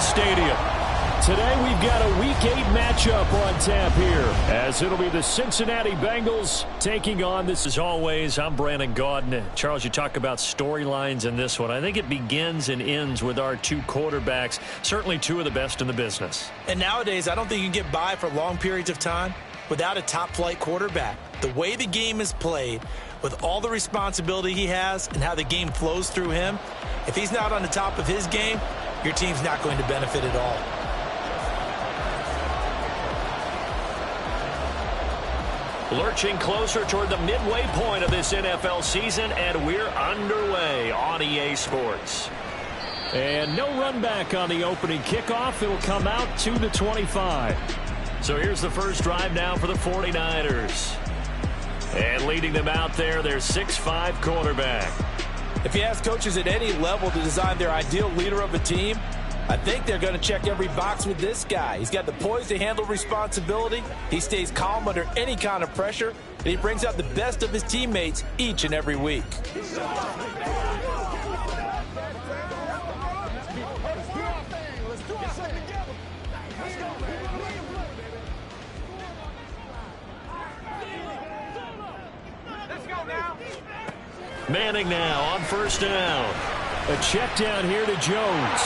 Arrowhead Stadium. Today we've got a Week 8 matchup on tap here, as it'll be the Cincinnati Bengals taking on this. As always, I'm Brandon Gaudin. Charles, you talk about storylines in this one. I think it begins and ends with our two quarterbacks, certainly two of the best in the business. And nowadays, I don't think you can get by for long periods of time without a top-flight quarterback. The way the game is played, with all the responsibility he has and how the game flows through him, if he's not on the top of his game, your team's not going to benefit at all. Lurching closer toward the midway point of this NFL season, and we're underway on EA Sports. And no run back on the opening kickoff. It'll come out to the 25. So here's the first drive now for the 49ers. And leading them out there, their 6'5" quarterback. If you ask coaches at any level to design their ideal leader of a team, I think they're going to check every box with this guy. He's got the poise to handle responsibility. He stays calm under any kind of pressure, and he brings out the best of his teammates each and every week. Manning now on first down. A check down here to Jones.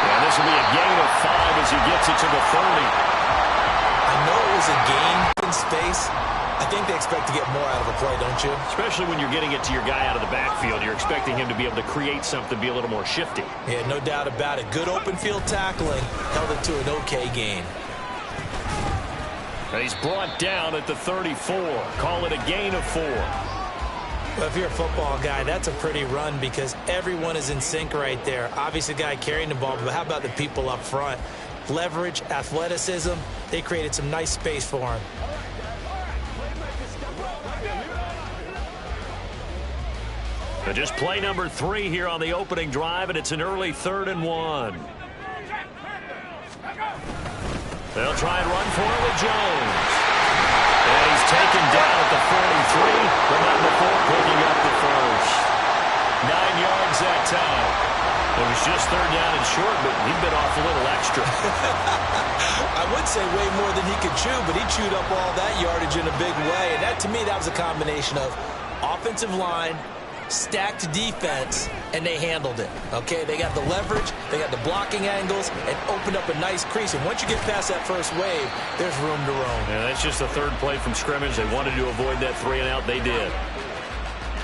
And this will be a gain of 5 as he gets it to the 30. I know it was a gain in space. I think they expect to get more out of a play, don't you? Especially when you're getting it to your guy out of the backfield. You're expecting him to be able to create something, be a little more shifty. Yeah, no doubt about it. Good open field tackling held it to an okay gain. And he's brought down at the 34. Call it a gain of 4. Well, if you're a football guy, that's a pretty run because everyone is in sync right there. Obviously, the guy carrying the ball, but how about the people up front? Leverage, athleticism, they created some nice space for him. So just play number 3 here on the opening drive, and it's an early 3rd and 1. They'll try and run for it with Jones. And he's taken down at the 43, but not before picking up the first. 9 yards that time. It was just 3rd down and short, but he bit off a little extra. I would say way more than he could chew, but he chewed up all that yardage in a big way. And that, to me, that was a combination of offensive line, stacked defense, and they handled it. Okay, they got the leverage, they got the blocking angles, and opened up a nice crease. And once you get past that first wave, there's room to roam. Yeah, that's just the 3rd play from scrimmage. They wanted to avoid that 3 and out. They did.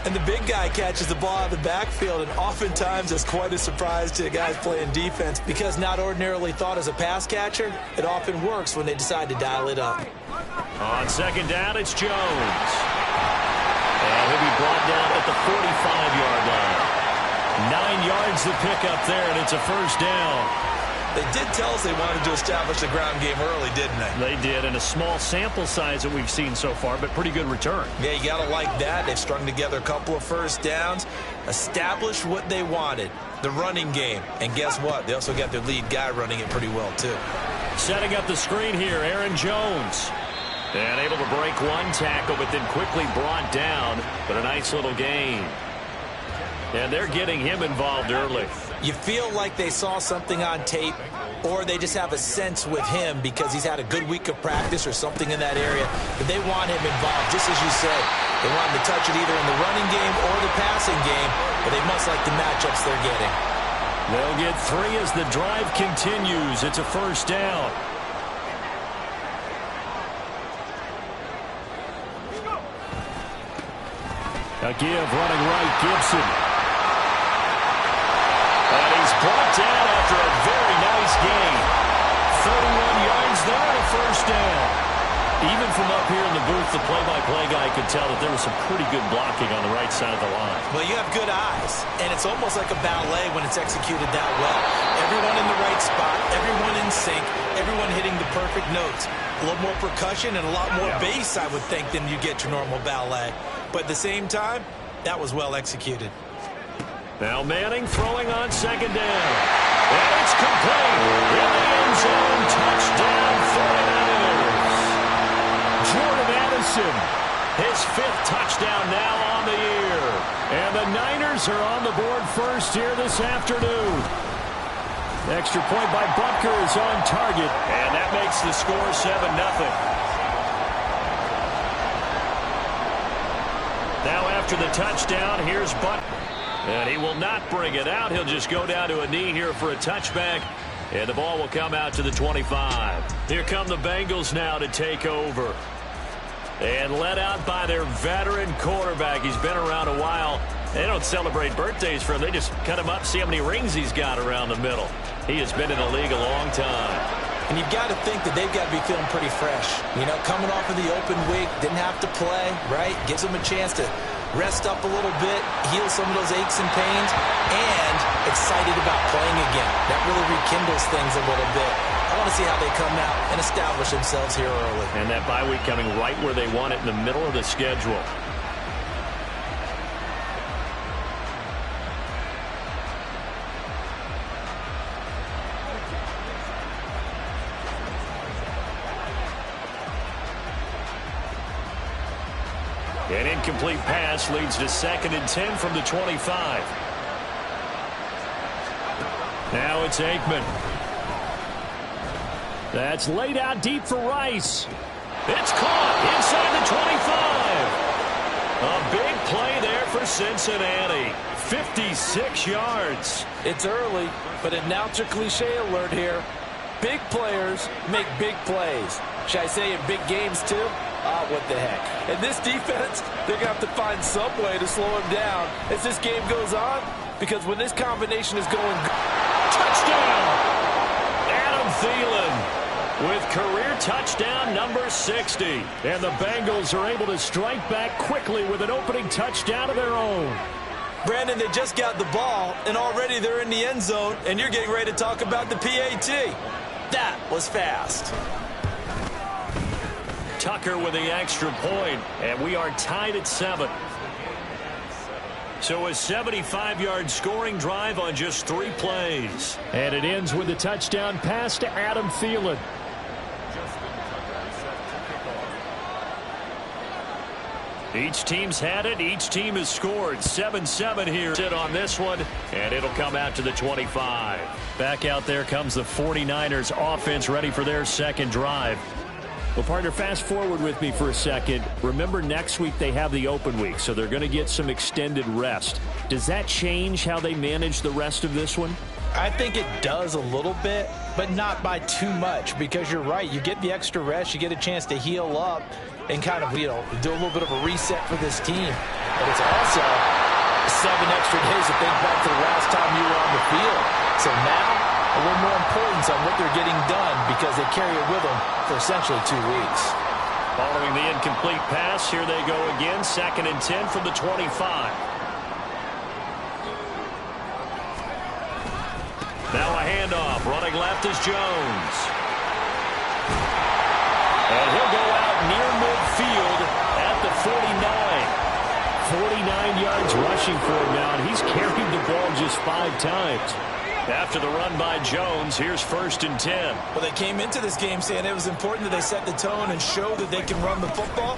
And the big guy catches the ball out of the backfield, and oftentimes it's quite a surprise to the guys playing defense because not ordinarily thought as a pass catcher, it often works when they decide to dial it up. On 2nd down, it's Jones. And he'll be brought down at the 45-yard line. 9 yards to pick up there, and it's a 1st down. They did tell us they wanted to establish the ground game early, didn't they? They did, and a small sample size that we've seen so far, but pretty good return. Yeah, you got to like that. They've strung together a couple of 1st downs, established what they wanted, the running game. And guess what? They also got their lead guy running it pretty well, too. Setting up the screen here, Aaron Jones. And able to break one tackle, but then quickly brought down, but a nice little gain. And they're getting him involved early. You feel like they saw something on tape, or they just have a sense with him because he's had a good week of practice or something in that area. But they want him involved, just as you said. They want him to touch it either in the running game or the passing game, but they must like the matchups they're getting. They'll get 3 as the drive continues. It's a 1st down. A give running right, Gibson. And he's brought down after a very nice gain. 31 yards there, and a 1st down. Even from up here in the booth, the play-by-play guy could tell that there was some pretty good blocking on the right side of the line. Well, you have good eyes, and it's almost like a ballet when it's executed that well. Everyone in the right spot, everyone in sync, everyone hitting the perfect notes. A little more percussion and a lot more bass, I would think, than you get your normal ballet. But at the same time, that was well executed. Now Manning throwing on 2nd down. And it's complete. In the end zone, touchdown 49ers. Jordan Addison, his 5th touchdown now on the year. And the Niners are on the board first here this afternoon. Extra point by Butker is on target, and that makes the score 7-0. Now after the touchdown, here's Butker. And he will not bring it out. He'll just go down to a knee here for a touchback. And the ball will come out to the 25. Here come the Bengals now to take over. And led out by their veteran quarterback. He's been around a while. They don't celebrate birthdays for him. They just cut him up, see how many rings he's got around the middle. He has been in the league a long time. And you've got to think that they've got to be feeling pretty fresh. You know, coming off of the open week, didn't have to play, right? Gives them a chance to rest up a little bit, heal some of those aches and pains, and excited about playing again. That really rekindles things a little bit. I want to see how they come out and establish themselves here early. And that bye week coming right where they want it, in the middle of the schedule. An incomplete pass leads to 2nd and 10 from the 25. Now it's Aikman. That's laid out deep for Rice. It's caught inside the 25. A big play there for Cincinnati. 56 yards. It's early, but announcer cliche alert here. Big players make big plays. Should I say in big games too? What the heck. And this defense, they're going to have to find some way to slow him down as this game goes on, because when this combination is going... Touchdown! Adam Thielen with career touchdown number 60. And the Bengals are able to strike back quickly with an opening touchdown of their own. Brandon, they just got the ball, and already they're in the end zone, and you're getting ready to talk about the PAT. That was fast. Tucker with the extra point, and we are tied at 7. So a 75-yard scoring drive on just 3 plays. And it ends with a touchdown pass to Adam Thielen. Each team's had it. Each team has scored. 7-7 here. Sit on this one, and it'll come out to the 25. Back out there comes the 49ers offense, ready for their second drive. Well, partner, fast forward with me for a second. Remember, next week they have the open week, so they're going to get some extended rest. Does that change how they manage the rest of this one? I think it does a little bit, but not by too much, because you're right. You get the extra rest. You get a chance to heal up and kind of, you know, do a little bit of a reset for this team. But it's also 7 extra days to think back to the last time you were on the field. So now, a little more importance on what they're getting done, because they carry it with them for essentially 2 weeks. Following the incomplete pass, here they go again. 2nd and 10 from the 25. Now a handoff. Running left is Jones. And he'll go out near midfield at the 49. 49 yards rushing for him now, and he's carried the ball just 5 times. After the run by Jones, here's 1st and 10. Well, they came into this game saying it was important that they set the tone and show that they can run the football.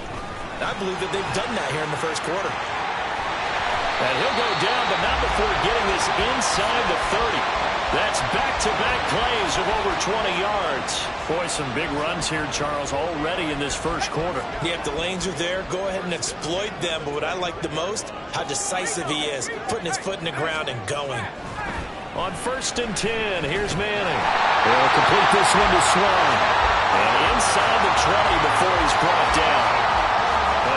And I believe that they've done that here in the first quarter. And he'll go down, but not before getting this inside the 30. That's back-to-back plays of over 20 yards. Boy, some big runs here, Charles, already in this first quarter. Yeah, if the lanes are there, go ahead and exploit them. But what I like the most, how decisive he is, putting his foot in the ground and going. On 1st and 10, here's Manning. They'll complete this one to Swan. And inside the 20 before he's brought down.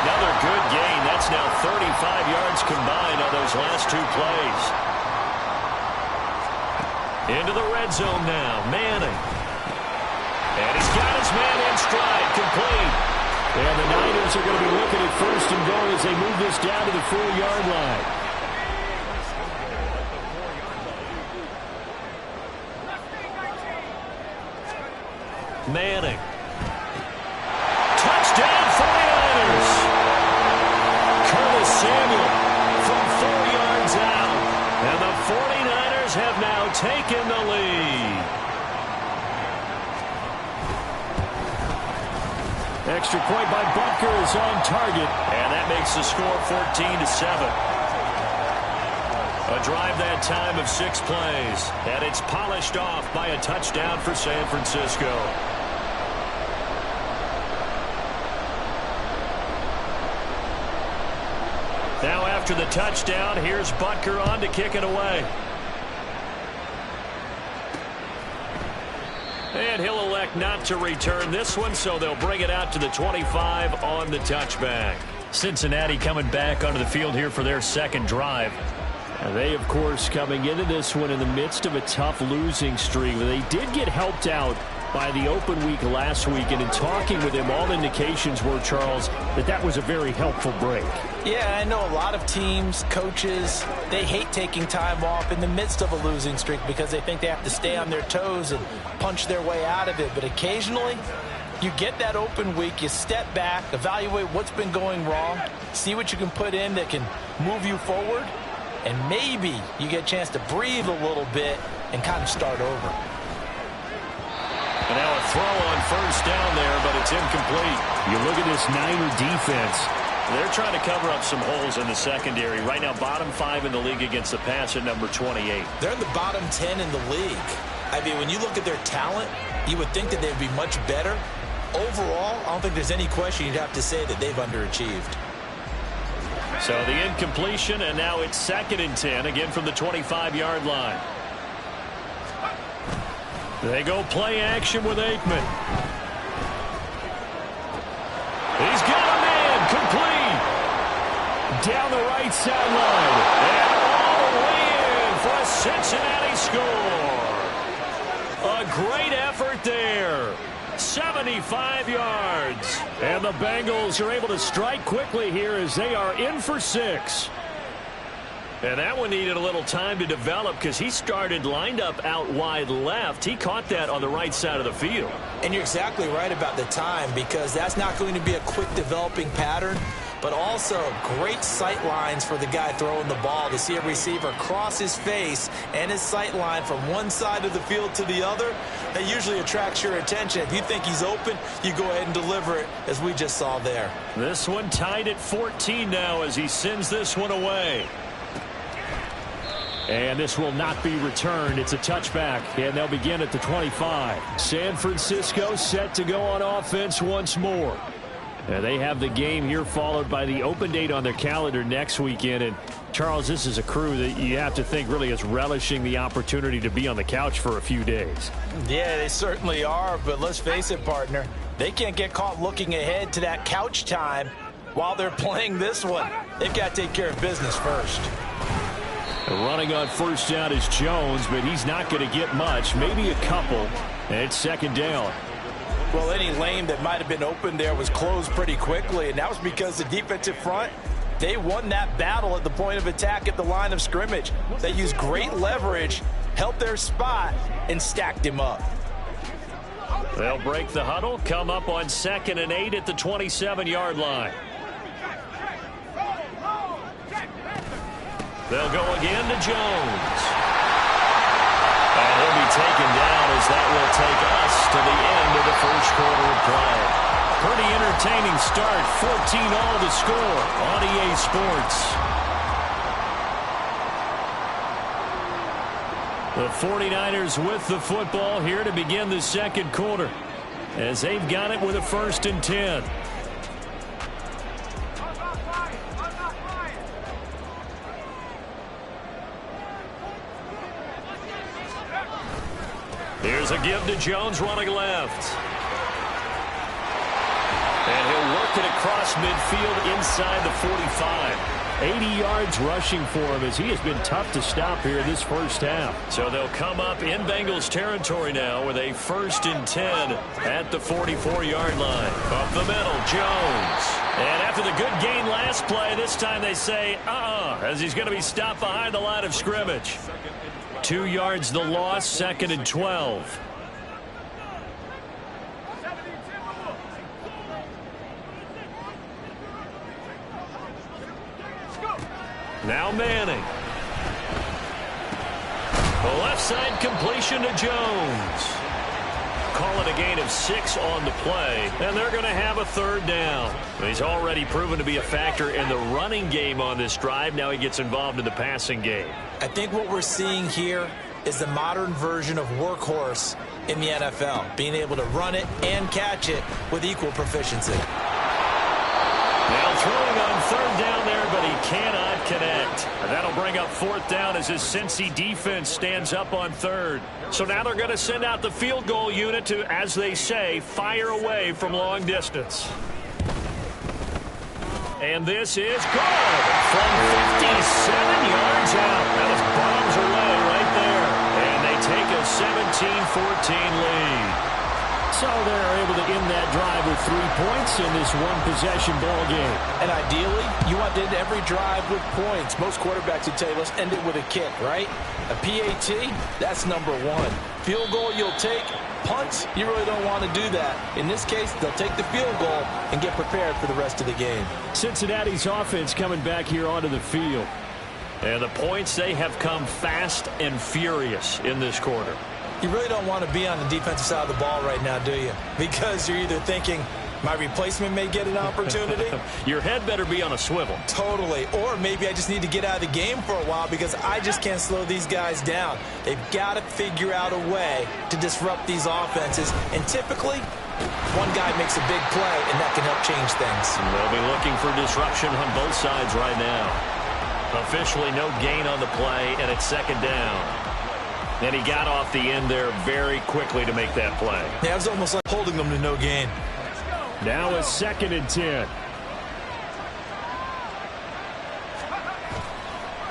Another good gain. That's now 35 yards combined on those last 2 plays. Into the red zone now, Manning. And he's got his man in stride, complete. And the Niners are going to be looking at 1st and goal as they move this down to the 4-yard line. Manning. Touchdown 49ers. Curtis Samuel from 4 yards out. And the 49ers have now taken the lead. Extra point by Butker is on target. And that makes the score 14-7. A drive that time of 6 plays, and it's polished off by a touchdown for San Francisco. Now after the touchdown, here's Butker on to kick it away. And he'll elect not to return this one, so they'll bring it out to the 25 on the touchback. Cincinnati coming back onto the field here for their second drive. And they, of course, coming into this one in the midst of a tough losing streak. They did get helped out by the open week last week, and in talking with him, all indications were, Charles, that was a very helpful break. Yeah, I know a lot of teams, coaches, they hate taking time off in the midst of a losing streak because they think they have to stay on their toes and punch their way out of it. But occasionally, you get that open week, you step back, evaluate what's been going wrong, see what you can put in that can move you forward, and maybe you get a chance to breathe a little bit and kind of start over. And now a throw on first down there, but it's incomplete. You look at this Niner defense. They're trying to cover up some holes in the secondary. Right now, bottom 5 in the league against the pass at number 28. They're in the bottom 10 in the league. I mean, when you look at their talent, you would think that they'd be much better. Overall, I don't think there's any question you'd have to say that they've underachieved. So the incompletion, and now it's 2nd and 10, again from the 25-yard line. They go play action with Aikman. He's got a man, complete. Down the right sideline. And all the way in for a Cincinnati score. A great effort there. 75 yards. And the Bengals are able to strike quickly here as they are in for 6. And that one needed a little time to develop because he started lined up out wide left. He caught that on the right side of the field. And you're exactly right about the time because that's not going to be a quick developing pattern, but also great sight lines for the guy throwing the ball to see a receiver cross his face and his sight line from one side of the field to the other. That usually attracts your attention. If you think he's open, you go ahead and deliver it, as we just saw there. This one tied at 14 now as he sends this one away. And this will not be returned. It's a touchback, and they'll begin at the 25. San Francisco set to go on offense once more. And they have the game here followed by the open date on their calendar next weekend. And, Charles, this is a crew that you have to think really is relishing the opportunity to be on the couch for a few days. Yeah, they certainly are, but let's face it, partner. They can't get caught looking ahead to that couch time while they're playing this one. They've got to take care of business first. Running on first down is Jones, but he's not going to get much, maybe a couple. And it's 2nd down. Well, any lane that might have been open there was closed pretty quickly, and that was because the defensive front, they won that battle at the point of attack at the line of scrimmage. They used great leverage, helped their spot, and stacked him up. They'll break the huddle, come up on 2nd and 8 at the 27-yard line. They'll go again to Jones. And he'll be taken down as that will take us to the end of the first quarter of play. Pretty entertaining start. 14-all to score on EA Sports. The 49ers with the football here to begin the second quarter as they've got it with a 1st and 10. Here's a give to Jones running left. And he'll work it across midfield inside the 45. 80 yards rushing for him as he has been tough to stop here this first half. So they'll come up in Bengals territory now with a 1st and 10 at the 44-yard line. Up the middle, Jones. And after the good gain last play, this time they say, as he's going to be stopped behind the line of scrimmage. 2 yards the loss, 2nd and 12. Now Manning. The left side completion to Jones. Call it a gain of 6 on the play, and they're going to have a third down. He's already proven to be a factor in the running game on this drive. Now he gets involved in the passing game. I think what we're seeing here is the modern version of workhorse in the NFL, being able to run it and catch it with equal proficiency. Now throwing on third down there, but he cannot connect. And that'll bring up fourth down as his Cincy defense stands up on third. So now they're going to send out the field goal unit to, as they say, fire away from long distance. And this is good from 57 yards out. That was bombs away right there. And they take a 17-14 lead. So they're able to end that drive with 3 points in this one-possession ball game. And ideally, you want to end every drive with points. Most quarterbacks would tell you, let's end it with a kick, right? A PAT, that's number one. Field goal you'll take. Punts, you really don't want to do that. In this case, they'll take the field goal and get prepared for the rest of the game. Cincinnati's offense coming back here onto the field. And the points, they have come fast and furious in this quarter. You really don't want to be on the defensive side of the ball right now, do you? Because you're either thinking, my replacement may get an opportunity. Your head better be on a swivel. Totally. Or maybe I just need to get out of the game for a while because I just can't slow these guys down. They've got to figure out a way to disrupt these offenses. And typically, one guy makes a big play, and that can help change things. And they'll be looking for disruption on both sides right now. Officially no gain on the play, and it's second down. And he got off the end there very quickly to make that play. Yeah, it was almost like holding them to no gain. Now a 2nd and 10.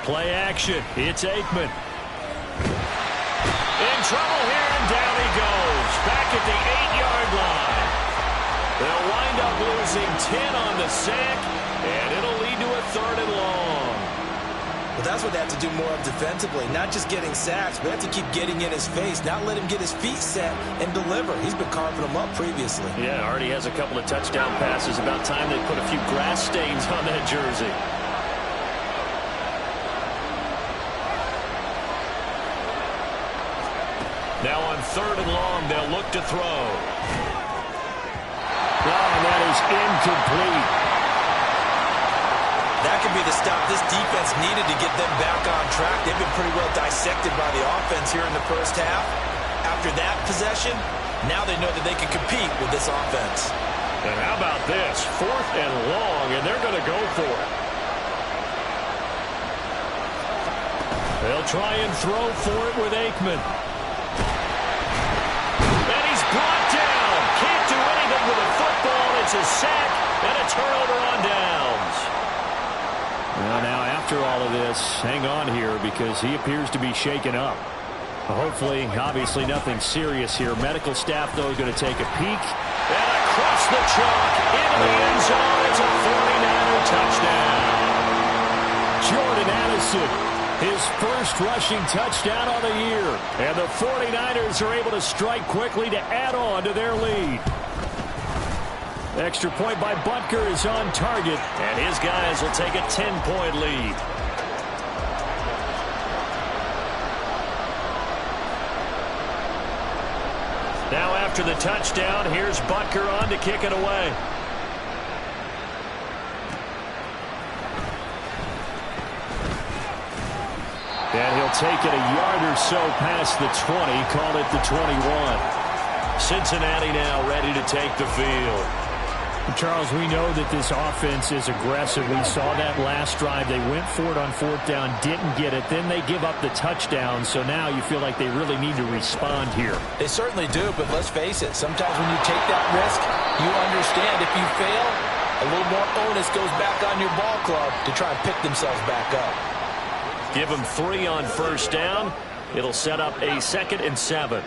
Play action. It's Aikman. In trouble here, and down he goes. Back at the 8-yard line. They'll wind up losing 10 on the sack, and it'll lead to a 3rd and long. Well, that's what they have to do more of defensively. Not just getting sacks, but they have to keep getting in his face. Not let him get his feet set and deliver. He's been carving them up previously. Yeah, already has a couple of touchdown passes. About time they put a few grass stains on that jersey. Now on 3rd and long, they'll look to throw. Oh, that is incomplete. That could be the stop this defense needed to get them back on track. They've been pretty well dissected by the offense here in the first half. After that possession, now they know that they can compete with this offense. And how about this? 4th and long, and they're going to go for it. They'll try and throw for it with Aikman. And he's brought down. Can't do anything with a football. It's a sack and a turnover on downs. Well, now after all of this, hang on here because he appears to be shaken up. Hopefully, obviously nothing serious here. Medical staff, though, is going to take a peek. And across the chalk into the end zone. It's a 49er touchdown. Jordan Addison, his first rushing touchdown on the year. And the 49ers are able to strike quickly to add on to their lead. Extra point by Butker is on target. And his guys will take a 10-point lead. Now after the touchdown, here's Butker on to kick it away. And he'll take it a yard or so past the 20, call it the 21. Cincinnati now ready to take the field. Charles, we know that this offense is aggressive. We saw that last drive. They went for it on 4th down, didn't get it. Then they give up the touchdown. So now you feel like they really need to respond here. They certainly do, but let's face it. Sometimes when you take that risk, you understand if you fail, a little more onus goes back on your ball club to try and pick themselves back up. Give them 3 on 1st down. It'll set up a 2nd and 7.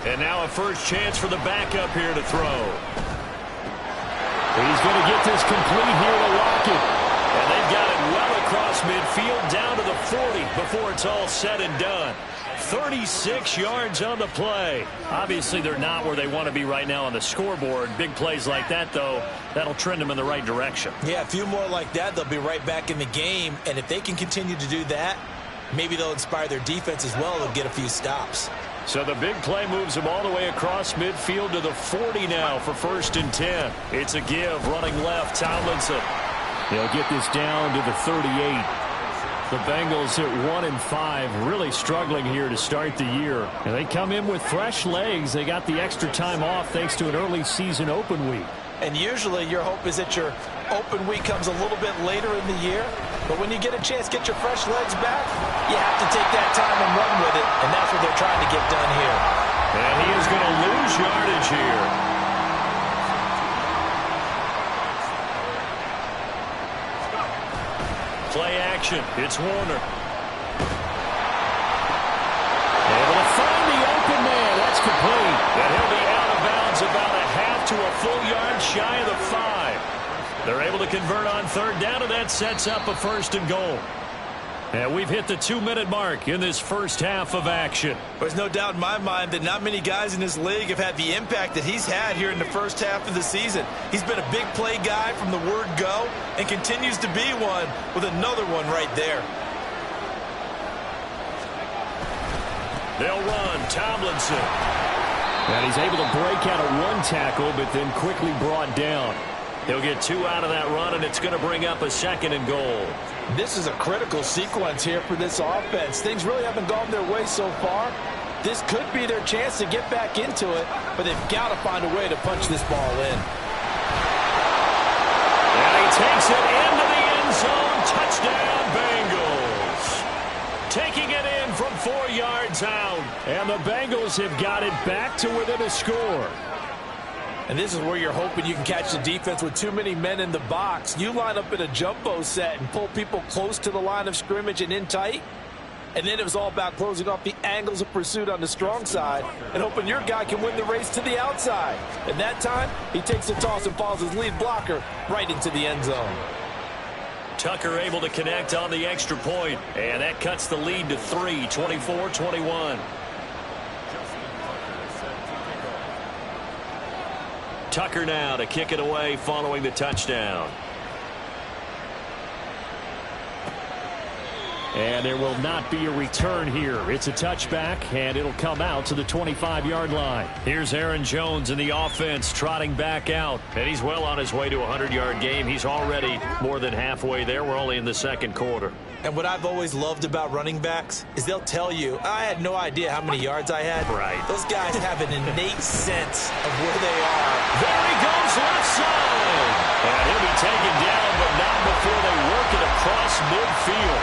And now a first chance for the backup here to throw. He's going to get this complete here to Lockett. And they've got it well across midfield down to the 40 before it's all said and done. 36 yards on the play. Obviously, they're not where they want to be right now on the scoreboard. Big plays like that, though, that'll trend them in the right direction. Yeah, a few more like that, they'll be right back in the game. And if they can continue to do that, maybe they'll inspire their defense as well and get a few stops. So the big play moves them all the way across midfield to the 40 now for 1st and 10. It's a give, running left, Tomlinson. They'll get this down to the 38. The Bengals at 1-5, really struggling here to start the year. And they come in with fresh legs. They got the extra time off thanks to an early season open week. And usually your hope is that your open week comes a little bit later in the year. But when you get a chance to get your fresh legs back, you have to take that time and run with it. And that's what they're trying to get done here. And he is going to lose yardage here. Play action. It's Warner. Able to find the open man. That's complete. And he'll be out of bounds about a half to a full yard shy of the 5. They're able to convert on 3rd down, and that sets up a 1st and goal. And we've hit the 2-minute mark in this first half of action. There's no doubt in my mind that not many guys in this league have had the impact that he's had here in the first half of the season. He's been a big play guy from the word go and continues to be one with another one right there. They'll run. Tomlinson. And he's able to break out of 1 tackle, but then quickly brought down. He'll get 2 out of that run, and it's going to bring up a 2nd and goal. This is a critical sequence here for this offense. Things really haven't gone their way so far. This could be their chance to get back into it, but they've got to find a way to punch this ball in. And he takes it into the end zone. Touchdown, Bengals. Taking it in from 4 yards out. And the Bengals have got it back to within a score. And this is where you're hoping you can catch the defense with too many men in the box. You line up in a jumbo set and pull people close to the line of scrimmage and in tight. And then it was all about closing off the angles of pursuit on the strong side and hoping your guy can win the race to the outside. And that time, he takes the toss and follows his lead blocker right into the end zone. Tucker able to connect on the extra point. And that cuts the lead to 3, 24-21. Tucker now to kick it away following the touchdown. And there will not be a return here. It's a touchback, and it'll come out to the 25-yard line. Here's Aaron Jones in the offense trotting back out. And he's well on his way to a 100-yard game. He's already more than halfway there. We're only in the second quarter. And what I've always loved about running backs is they'll tell you, I had no idea how many yards I had. Right. Those guys have an innate sense of where they are. There he goes, left side. And he'll be taken down, but not before they work it across midfield.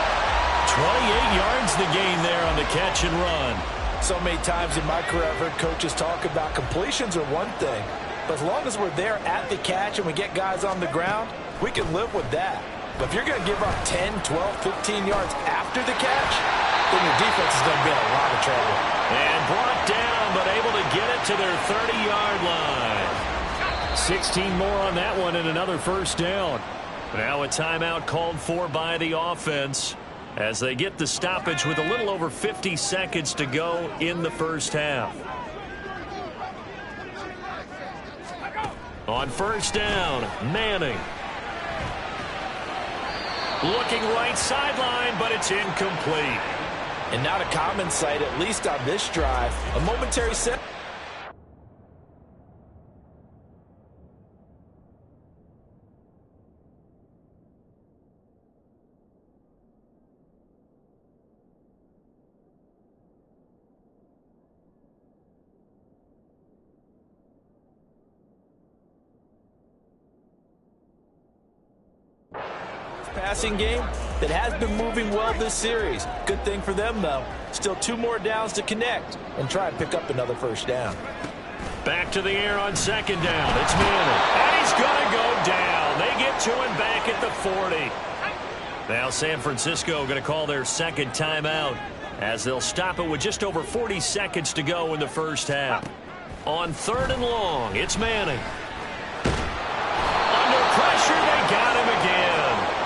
28 yards the gain there on the catch and run. So many times in my career I've heard coaches talk about completions are one thing, but as long as we're there at the catch and we get guys on the ground, we can live with that. But if you're going to give up 10, 12, 15 yards after the catch, then your defense is going to be in a lot of trouble. And brought down, but able to get it to their 30-yard line. 16 more on that one and another 1st down. Now a timeout called for by the offense as they get the stoppage with a little over 50 seconds to go in the first half. On 1st down, Manning. Looking right sideline, but it's incomplete. And not a common sight, at least on this drive. A momentary set. Passing game that has been moving well this series. Good thing for them, though. Still 2 more downs to connect and try and pick up another 1st down. Back to the air on 2nd down. It's Manning. And he's going to go down. They get to him back at the 40. Now San Francisco going to call their 2nd timeout as they'll stop it with just over 40 seconds to go in the first half. On 3rd and long, it's Manning. Under pressure, they got him again.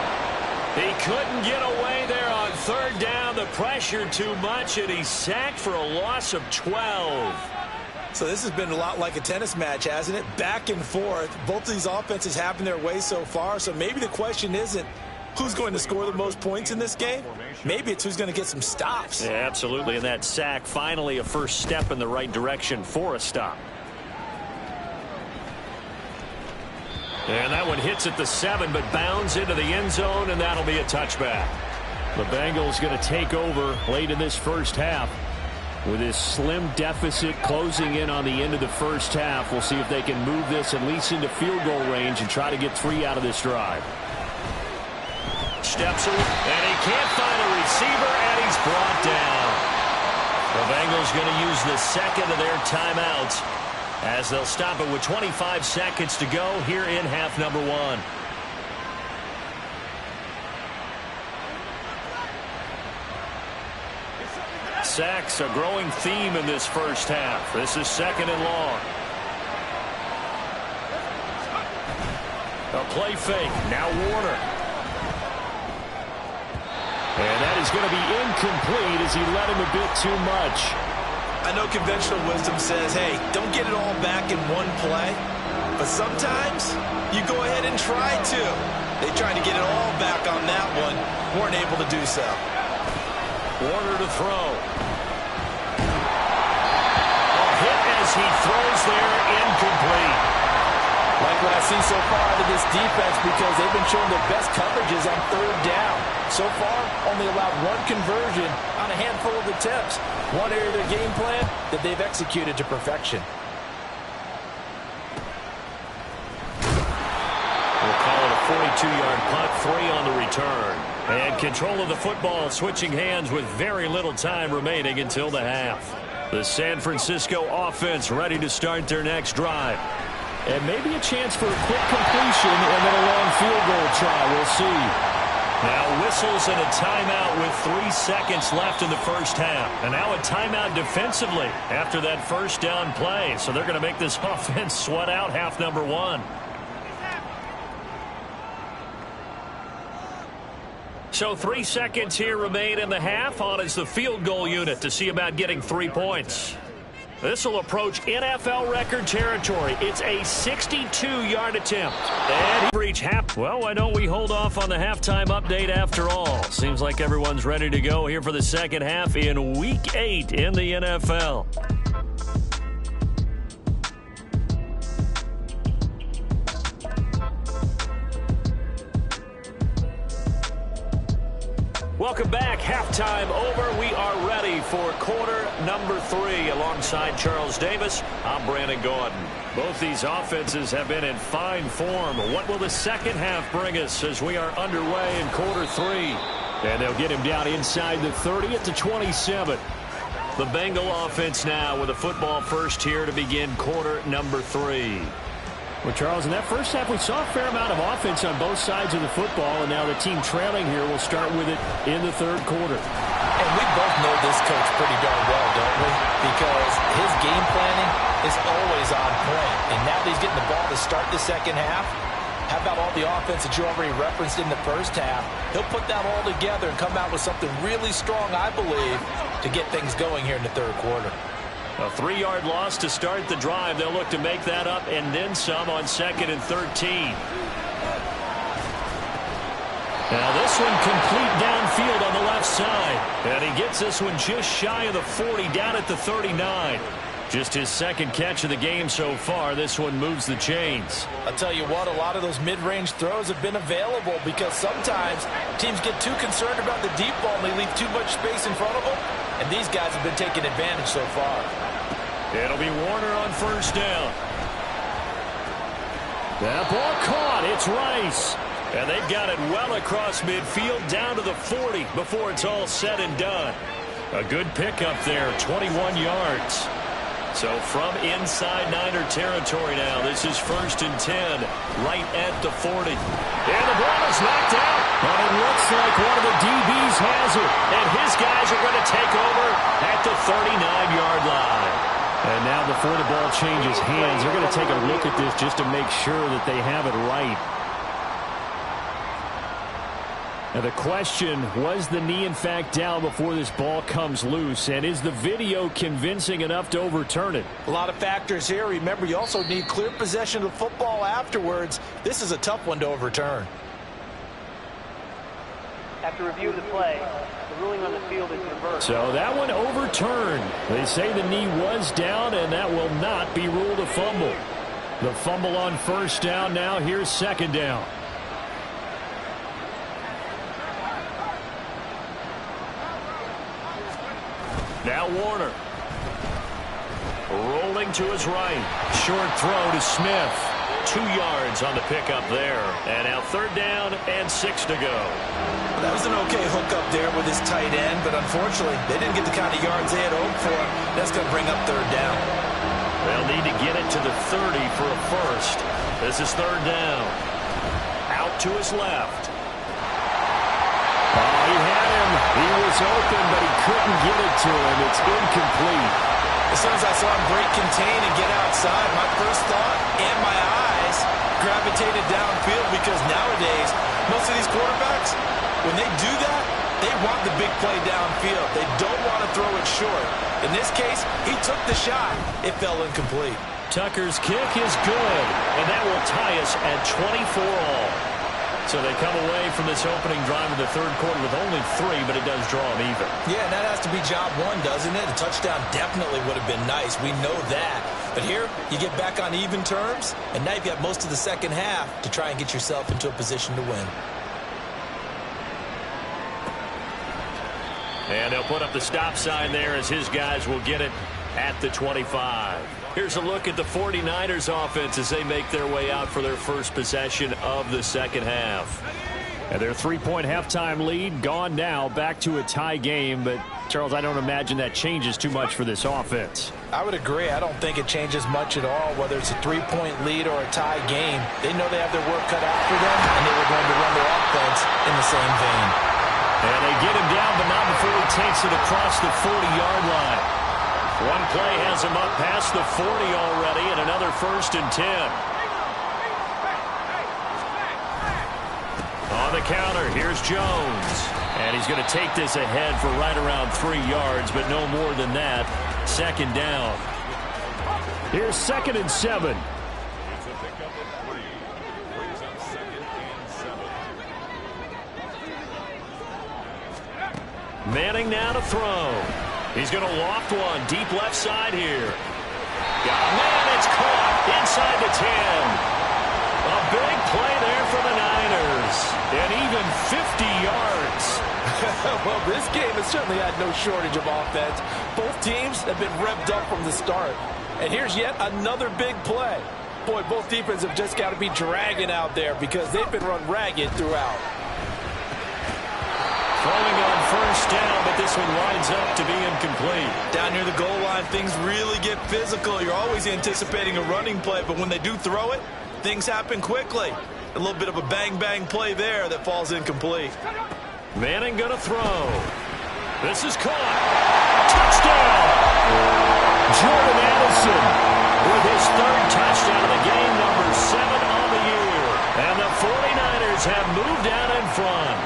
third down, the pressure too much, and he's sacked for a loss of 12. So this has been a lot like a tennis match, hasn't it? Back and forth. Both of these offenses having their way so far. So maybe the question isn't who's going to score the most points in this game. Maybe it's who's going to get some stops. Yeah, absolutely. And that sack, finally a first step in the right direction for a stop. And that one hits at the 7, but bounds into the end zone, and that'll be a touchback. The Bengals going to take over late in this first half. With this slim deficit closing in on the end of the first half, we'll see if they can move this at least into field goal range and try to get 3 out of this drive. Steps away, and he can't find a receiver, and he's brought down. The Bengals going to use the second of their timeouts as they'll stop it with 25 seconds to go here in half number 1. Sacks a growing theme in this first half. This is 2nd and long. A play fake. Now Warner. And that is going to be incomplete as he led him a bit too much. I know conventional wisdom says, hey, don't get it all back in one play. But sometimes you go ahead and try to. They tried to get it all back on that one. Weren't able to do so. Warner to throw. A hit as he throws there, incomplete. Like what I see so far out of this defense, because they've been showing their best coverages on 3rd down. So far, only allowed 1 conversion on a handful of attempts. One area of their game plan that they've executed to perfection. We'll call it a 42-yard punt, 3 on the return. And control of the football switching hands with very little time remaining until the half. The San Francisco offense ready to start their next drive. And maybe a chance for a quick completion and then a long field goal try. We'll see. Now whistles and a timeout with 3 seconds left in the first half. And now a timeout defensively after that first down play. So they're going to make this offense sweat out half number 1. So 3 seconds here remain in the half. On is the field goal unit to see about getting 3 points. This will approach NFL record territory. It's a 62-yard attempt. And he reached half. Well, why don't we hold off on the halftime update after all? Seems like everyone's ready to go here for the second half in Week 8 in the NFL. Welcome back. Halftime over. We are ready for quarter number 3. Alongside Charles Davis, I'm Brandon Gaudin. Both these offenses have been in fine form. What will the second half bring us as we are underway in quarter 3? And they'll get him down inside the 30 at the 27. The Bengal offense now with a football first here to begin quarter number 3. Well, Charles, in that first half, we saw a fair amount of offense on both sides of the football, and now the team trailing here will start with it in the 3rd quarter. And we both know this coach pretty darn well, don't we? Because his game planning is always on point. And now that he's getting the ball to start the second half, how about all the offense that you already referenced in the first half? He'll put that all together and come out with something really strong, I believe, to get things going here in the 3rd quarter. A 3-yard loss to start the drive. They'll look to make that up and then some on 2nd and 13. Now this one complete downfield on the left side. And he gets this one just shy of the 40 down at the 39. Just his 2nd catch of the game so far. This one moves the chains. I'll tell you what, a lot of those mid-range throws have been available because sometimes teams get too concerned about the deep ball and they leave too much space in front of them. And these guys have been taking advantage so far. It'll be Warner on first down. That ball caught. It's Rice. And they've got it well across midfield down to the 40 before it's all said and done. A good pickup there, 21 yards. So from inside Niner territory now, this is 1st and 10, right at the 40. And the ball is knocked out. And it looks like one of the DBs has it. And his guys are going to take over at the 39-yard line. And now before the ball changes hands, they're going to take a look at this just to make sure that they have it right. And the question, was the knee in fact down before this ball comes loose? And is the video convincing enough to overturn it? A lot of factors here. Remember, you also need clear possession of the football afterwards. This is a tough one to overturn. After review of the play, the ruling on the field is reversed. So that one overturned. They say the knee was down, and that will not be ruled a fumble. The fumble on first down now. Here's second down. Now Warner. Rolling to his right. Short throw to Smith. 2 yards on the pickup there. And now third down and 6 to go. That was an okay hook up there with his tight end, but unfortunately, they didn't get the kind of yards they had hoped for. That's going to bring up third down. They'll need to get it to the 30 for a first. This is third down. Out to his left. Oh, he had him. He was open, but he couldn't get it to him. It's incomplete. As soon as I saw him break contain and get outside, my first thought and my eyes gravitated downfield, because nowadays, most of these quarterbacks, when they do that, they want the big play downfield. They don't want to throw it short. In this case, he took the shot. It fell incomplete. Tucker's kick is good, and that will tie us at 24 all. So they come away from this opening drive of the third quarter with only 3, but it does draw them even. Yeah, and that has to be job one, doesn't it? A touchdown definitely would have been nice. We know that. But here, you get back on even terms, and now you've got most of the second half to try and get yourself into a position to win. And they'll put up the stop sign there as his guys will get it at the 25. Here's a look at the 49ers offense as they make their way out for their first possession of the second half. And their 3-point halftime lead gone now, back to a tie game. But, Charles, I don't imagine that changes too much for this offense. I would agree. I don't think it changes much at all, whether it's a 3-point lead or a tie game. They know they have their work cut out for them, and they were going to run their offense in the same vein. And they get him down, but not before he takes it across the 40-yard line. One play has him up past the 40 already, and another 1st and 10. On the counter, here's Jones. And he's going to take this ahead for right around 3 yards, but no more than that. Second down. Here's 2nd and 7. Manning now to throw. He's going to loft one deep left side here. Man, it's caught inside the 10. A big play there for the Niners. And even 50 yards. Well, this game has certainly had no shortage of offense. Both teams have been revved up from the start. And here's yet another big play. Boy, both defenses have just got to be dragging out there because they've been run ragged throughout. Throwing on first down, but this one winds up to be incomplete. Down near the goal line, things really get physical. You're always anticipating a running play, but when they do throw it, things happen quickly. A little bit of a bang-bang play there that falls incomplete. Manning going to throw. This is caught. Touchdown! Jordan Addison with his 3rd touchdown of the game, number 7 on the year. And the 49ers have moved out in front.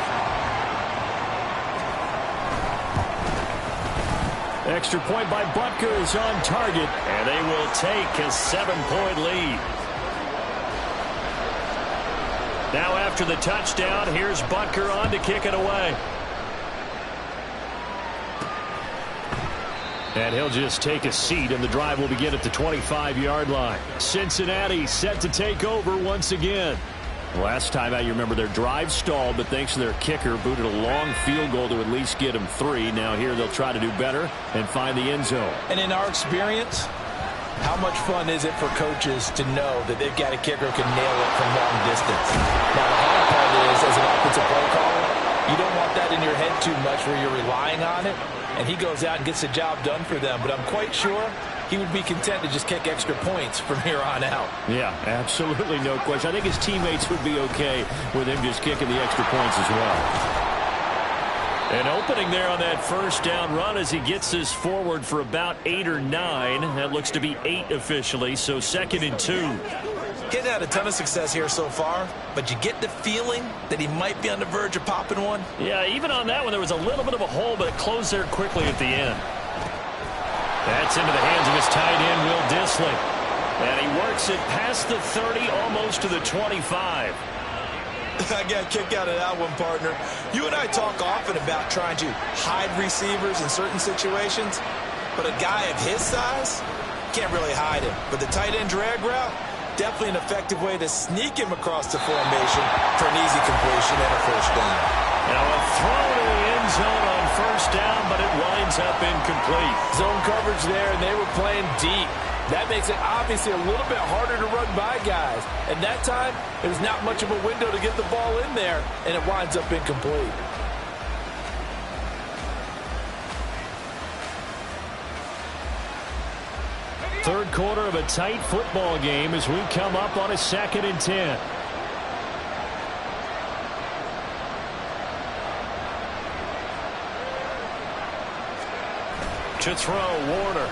Extra point by Butker is on target, and they will take a 7-point lead. Now after the touchdown, here's Butker on to kick it away. And he'll just take a seat, and the drive will begin at the 25-yard line. Cincinnati set to take over once again. Last time out, you remember their drive stalled, but thanks to their kicker, booted a long field goal to at least get them 3. Now here they'll try to do better and find the end zone. And in our experience, how much fun is it for coaches to know that they've got a kicker who can nail it from long distance? Now, the hard part is, as an offensive play caller, you don't want that in your head too much where you're relying on it, and he goes out and gets the job done for them. But I'm quite sure he would be content to just kick extra points from here on out. Yeah, absolutely no question. I think his teammates would be okay with him just kicking the extra points as well. An opening there on that first down run as he gets this forward for about 8 or 9. That looks to be 8 officially, so 2nd and 2. He hasn't had a ton of success here so far, but you get the feeling that he might be on the verge of popping one. Yeah, even on that one, there was a little bit of a hole, but it closed there quickly at the end. That's into the hands of his tight end, Will Dissly. And he works it past the 30, almost to the 25. I got a kick out of that one, partner. You and I talk often about trying to hide receivers in certain situations, but a guy of his size can't really hide him. But the tight end drag route, definitely an effective way to sneak him across the formation for an easy completion and a first down. Now a throw to the end zone on first down, but it winds up incomplete. Zone coverage there, and they were playing deep. That makes it obviously a little bit harder to run by guys. And that time, there's not much of a window to get the ball in there, and it winds up incomplete. Third quarter of a tight football game as we come up on a 2nd and 10. To throw, Warner.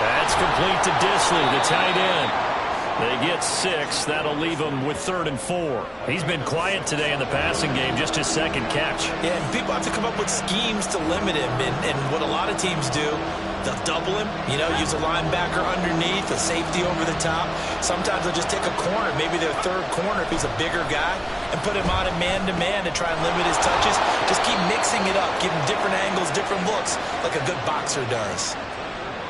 That's complete to Dissly, the tight end. They get 6. That'll leave him with 3rd and 4. He's been quiet today in the passing game, just his 2nd catch. Yeah, and people have to come up with schemes to limit him. And what a lot of teams do, they'll double him, use a linebacker underneath, a safety over the top. Sometimes they'll just take a corner, maybe their 3rd corner if he's a bigger guy, and put him on a man-to-man to try and limit his touches. Just keep mixing it up, give him different angles, different looks, like a good boxer does.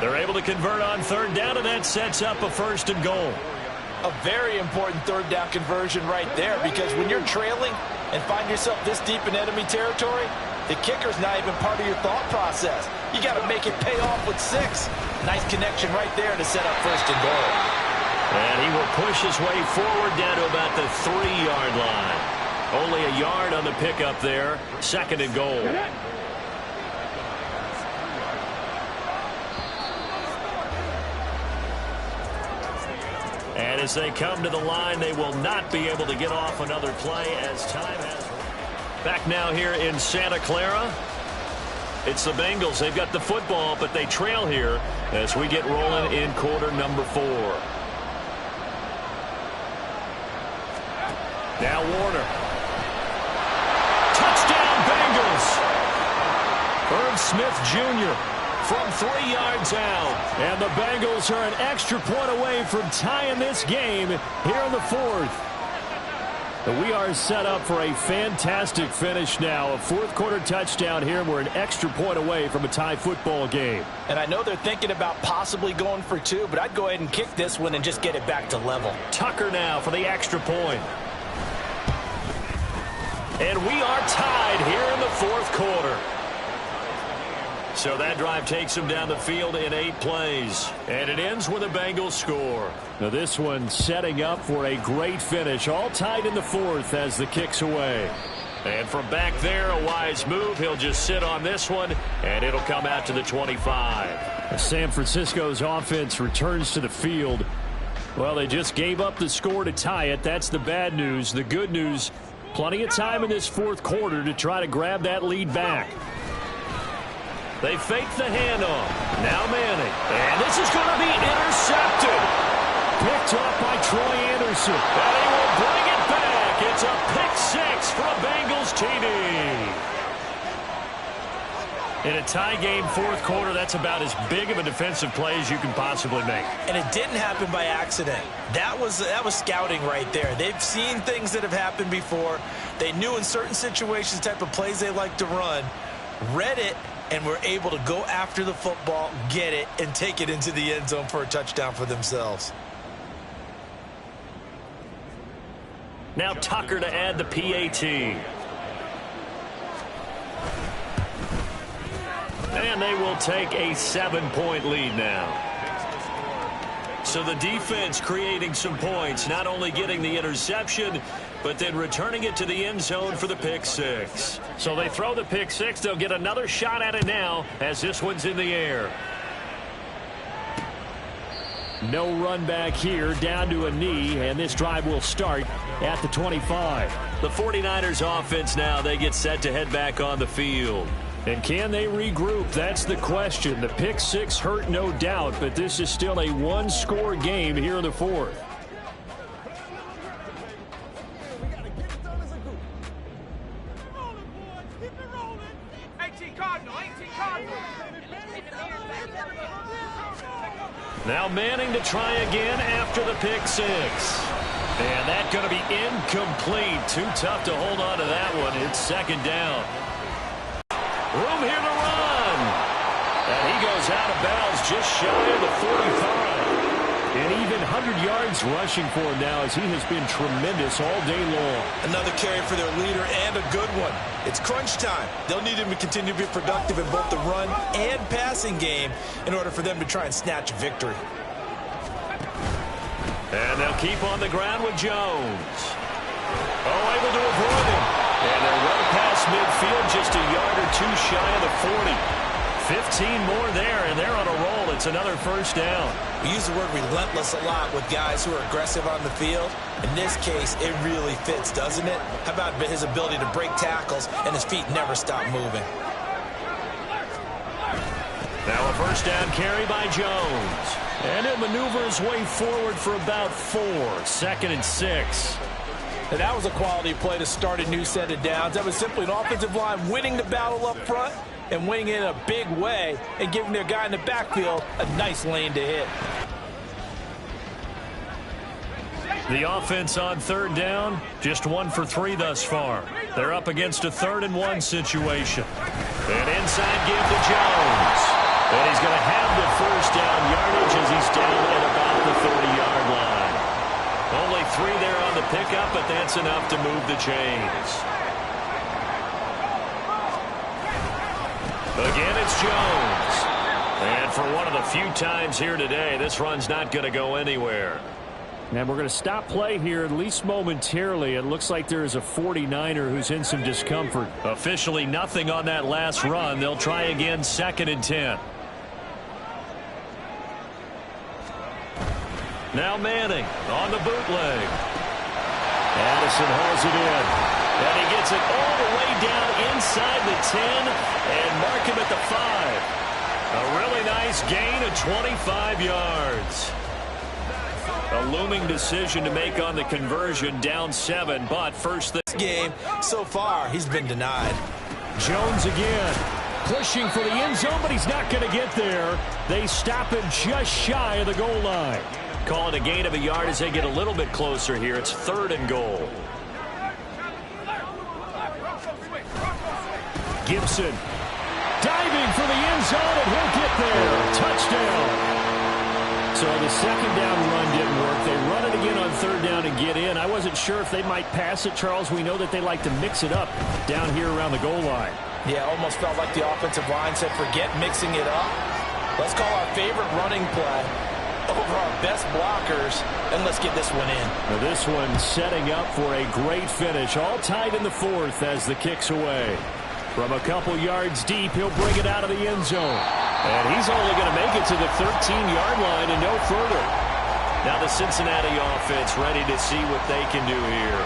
They're able to convert on 3rd down, and that sets up a 1st and goal. A very important 3rd down conversion right there, because when you're trailing and find yourself this deep in enemy territory, the kicker's not even part of your thought process. You got to make it pay off with 6. Nice connection right there to set up 1st and goal. And he will push his way forward down to about the 3-yard line. Only a yard on the pickup there. 2nd and goal. And as they come to the line, they will not be able to get off another play as time has. Back now here in Santa Clara. It's the Bengals. They've got the football, but they trail here as we get rolling in quarter number 4. Now Warner. Touchdown Bengals. Irv Smith Jr. from 3 yards out. And the Bengals are an extra point away from tying this game here in the 4th. We are set up for a fantastic finish now. A 4th quarter touchdown here, and we're an extra point away from a tie football game. And I know they're thinking about possibly going for 2, but I'd go ahead and kick this one and just get it back to level. Tucker now for the extra point. And we are tied here in the 4th quarter. So that drive takes them down the field in 8 plays. And it ends with a Bengals score. Now this one setting up for a great finish. All tied in the 4th as the kick's away. And from back there, a wise move. He'll just sit on this one, and it'll come out to the 25. San Francisco's offense returns to the field. Well, they just gave up the score to tie it. That's the bad news. The good news, plenty of time in this 4th quarter to try to grab that lead back. They fake the handoff. Now Manning. And this is going to be intercepted. Picked off by Troy Anderson. And he will bring it back. It's a pick 6 for a Bengals TD. In a tie game 4th quarter, that's about as big of a defensive play as you can possibly make. And it didn't happen by accident. That was scouting right there. They've seen things that have happened before. They knew in certain situations the type of plays they like to run. Read it, and were able to go after the football, get it, and take it into the end zone for a touchdown for themselves. Now Tucker to add the PAT. And they will take a 7-point lead now. So the defense creating some points, not only getting the interception, but then returning it to the end zone for the pick 6. So they throw the pick 6. They'll get another shot at it now as this one's in the air. No run back here, down to a knee, and this drive will start at the 25. The 49ers offense now, they get set to head back on the field. And can they regroup? That's the question. The pick six hurt, no doubt, but this is still a one-score game here in the fourth. Now Manning to try again after the pick six. And that's going to be incomplete. Too tough to hold on to that one. It's second down. Room here to run. And he goes out of bounds just shy of the 45. And even 100 yards rushing for him now as he has been tremendous all day long. Another carry for their leader and a good one. It's crunch time. They'll need him to continue to be productive in both the run and passing game in order for them to try and snatch a victory. And they'll keep on the ground with Jones. Oh, able to avoid him. And they'll run past midfield just a yard or two shy of the 40. 15 more there, and they're on a roll. It's another first down. We use the word relentless a lot with guys who are aggressive on the field. In this case, it really fits, doesn't it? How about his ability to break tackles and his feet never stop moving? Now a first down carry by Jones. And he'll maneuver his way forward for about 4. 2nd and 6. And that was a quality play to start a new set of downs. That was simply an offensive line winning the battle up front and winning it in a big way and giving their guy in the backfield a nice lane to hit. The offense on third down, just 1 for 3 thus far. They're up against a 3rd and 1 situation. And inside give to Jones. And he's going to have the first down yardage as he's down at about the 30-yard line. Only 3 there on the pickup, but that's enough to move the chains. Again, it's Jones. And for one of the few times here today, this run's not going to go anywhere. And we're going to stop play here, at least momentarily. It looks like there is a 49er who's in some discomfort. Officially nothing on that last run. They'll try again, 2nd and 10. Now Manning on the bootleg. Addison hauls it in. And he gets it all the way down inside the 10 and mark him at the 5. A really nice gain of 25 yards. A looming decision to make on the conversion, down 7, but first this game so far, he's been denied. Jones again, pushing for the end zone, but he's not going to get there. They stop him just shy of the goal line. Calling a gain of a yard as they get a little bit closer here. It's 3rd and goal. Gibson diving for the end zone, and he'll get there. Touchdown. So the second down run didn't work. They run it again on 3rd down and get in. I wasn't sure if they might pass it, Charles. We know that they like to mix it up down here around the goal line. Yeah, almost felt like the offensive line said, forget mixing it up. Let's call our favorite running play over our best blockers, and let's get this one in. Now this one setting up for a great finish. All tied in the 4th as the kick's away. From a couple yards deep, he'll bring it out of the end zone. And he's only going to make it to the 13-yard line and no further. Now the Cincinnati offense ready to see what they can do here.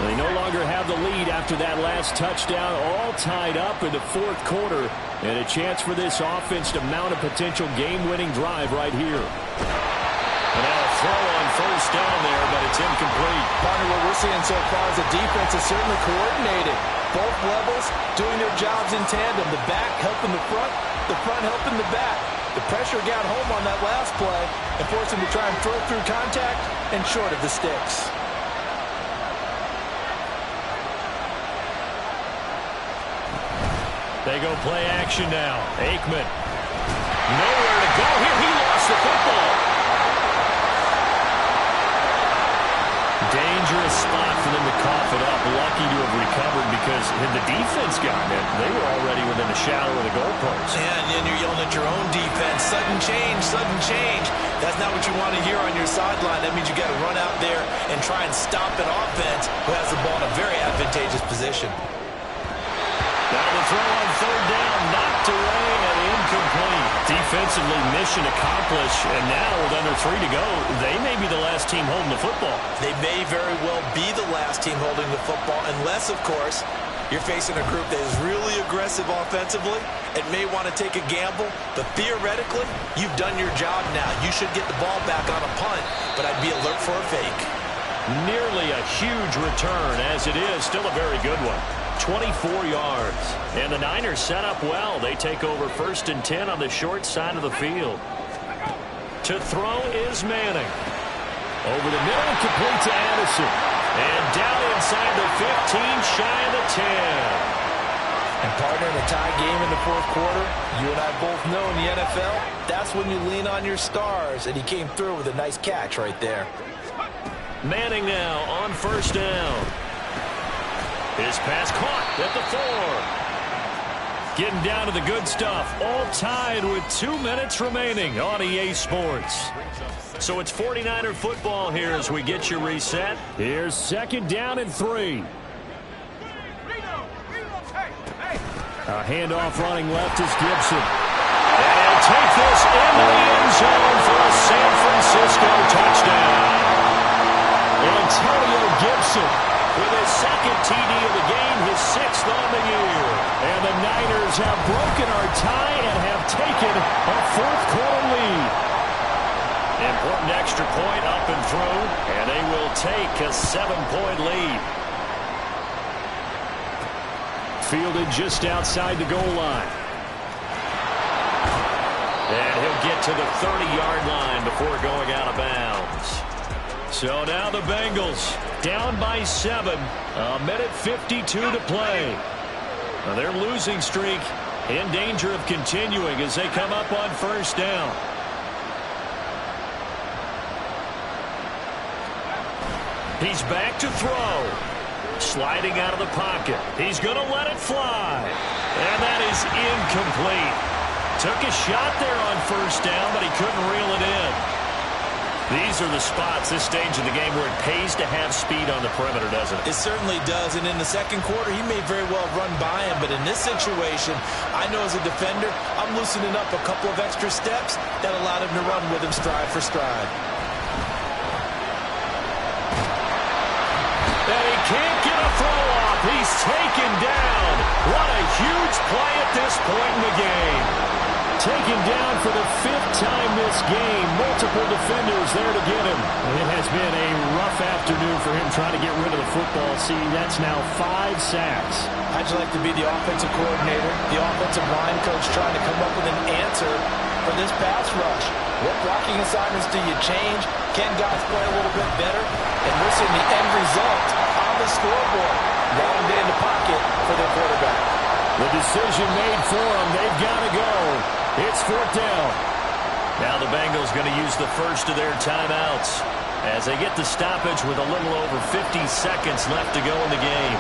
They no longer have the lead after that last touchdown, all tied up in the 4th quarter. And a chance for this offense to mount a potential game-winning drive right here. And now a throw on first down there, but it's incomplete. Partner, what we're seeing so far is the defense is certainly coordinated. Both levels doing their jobs in tandem. The back helping the front helping the back. The pressure got home on that last play and forced him to try and throw through contact and short of the sticks. They go play action now. Aikman. Nowhere to go here. He lost the football. Dangerous spot for them to cough it up. Lucky to have recovered because had the defense gotten it, they were already within a shadow of the goalpost. Yeah, and then you're yelling at your own defense. Sudden change, sudden change. That's not what you want to hear on your sideline. That means you got to run out there and try and stop an offense who has the ball in a very advantageous position. Now the throw on 3rd down, knocked away and incomplete. defensively, mission accomplished, and now with under 3 to go, they may be the last team holding the football. They may very well be the last team holding the football, unless, of course, you're facing a group that is really aggressive offensively and may want to take a gamble. But theoretically, you've done your job now. You should get the ball back on a punt, but I'd be alert for a fake. Nearly a huge return, as it is. Still a very good one. 24 yards. And the Niners set up well. They take over 1st and 10 on the short side of the field. To throw is Manning. Over the middle and complete to Addison. And down inside the 15, shy of the 10. And partner, in a tie game in the 4th quarter, you and I both know in the NFL, that's when you lean on your stars, and he came through with a nice catch right there. Manning now on 1st down. His pass caught at the 4. Getting down to the good stuff. All tied with 2 minutes remaining on EA Sports. So it's 49er football here as we get you reset. Here's 2nd down and 3. A handoff running left is Gibson. And he'll take this into the end zone for a San Francisco touchdown. Antonio Gibson with his 2nd TD of the game, his 6th on the year. And the Niners have broken our tie and have taken a 4th quarter lead. Important extra point up and through, and they will take a 7-point lead. Fielded just outside the goal line. And he'll get to the 30-yard line before going out of bounds. So now the Bengals down by 7. 1:52 to play. Now their losing streak in danger of continuing as they come up on 1st down. He's back to throw. Sliding out of the pocket. He's going to let it fly. And that is incomplete. Took a shot there on 1st down, but he couldn't reel it in. These are the spots, this stage of the game, where it pays to have speed on the perimeter, doesn't it? It certainly does, and in the 2nd quarter, he may very well run by him, but in this situation, I know as a defender, I'm loosening up a couple of extra steps that allowed him to run with him stride for stride. And he can't get a throw off. He's taken down. What a huge play at this point in the game. Taken down for the 5th time this game. Multiple defenders there to get him. It has been a rough afternoon for him trying to get rid of the football. See, that's now 5 sacks. How'd you like to be the offensive coordinator, the offensive line coach trying to come up with an answer for this pass rush? What blocking assignments do you change? Can guys play a little bit better? And we're seeing the end result on the scoreboard. Long day in the pocket for their quarterback. The decision made for them. They've got to go. It's 4th down. Now the Bengals going to use the first of their timeouts as they get the stoppage with a little over 50 seconds left to go in the game.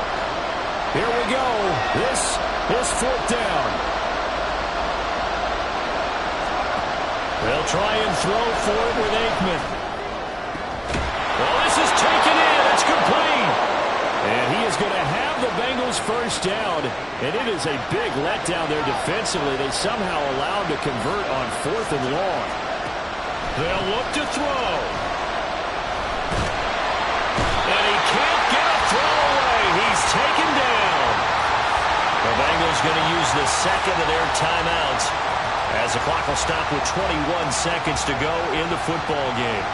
Here we go. This is 4th down. They'll try and throw for it with Aikman. Well, this is taken in. It's complete. And he is going to have the Bengals 1st down. And it is a big letdown there defensively. They somehow allowed to convert on 4th and long. They'll look to throw. And he can't get a throw away. He's taken down. The Bengals going to use the 2nd of their timeouts as the clock will stop with 21 seconds to go in the football game.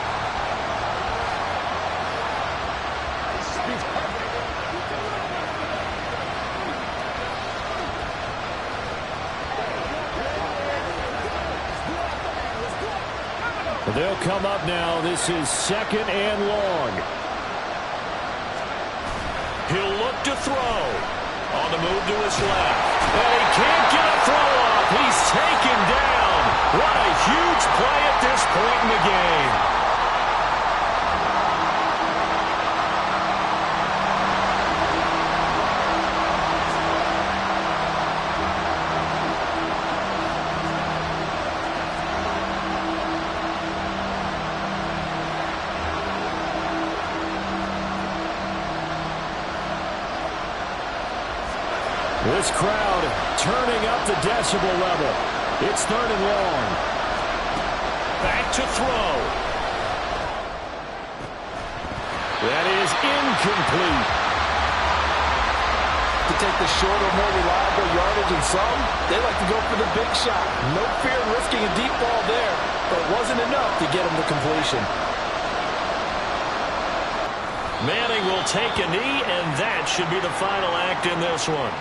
They'll come up now. This is 2nd and long. He'll look to throw. On the move to his left. And he can't get a throw off. He's taken down. What a huge play at this point in the game. This crowd turning up the decibel level. It's 3rd and long. Back to throw. That is incomplete. To take the shorter, more reliable yardage, and some, they like to go for the big shot. No fear in risking a deep ball there, but it wasn't enough to get him to completion. Manning will take a knee, and that should be the final act in this one.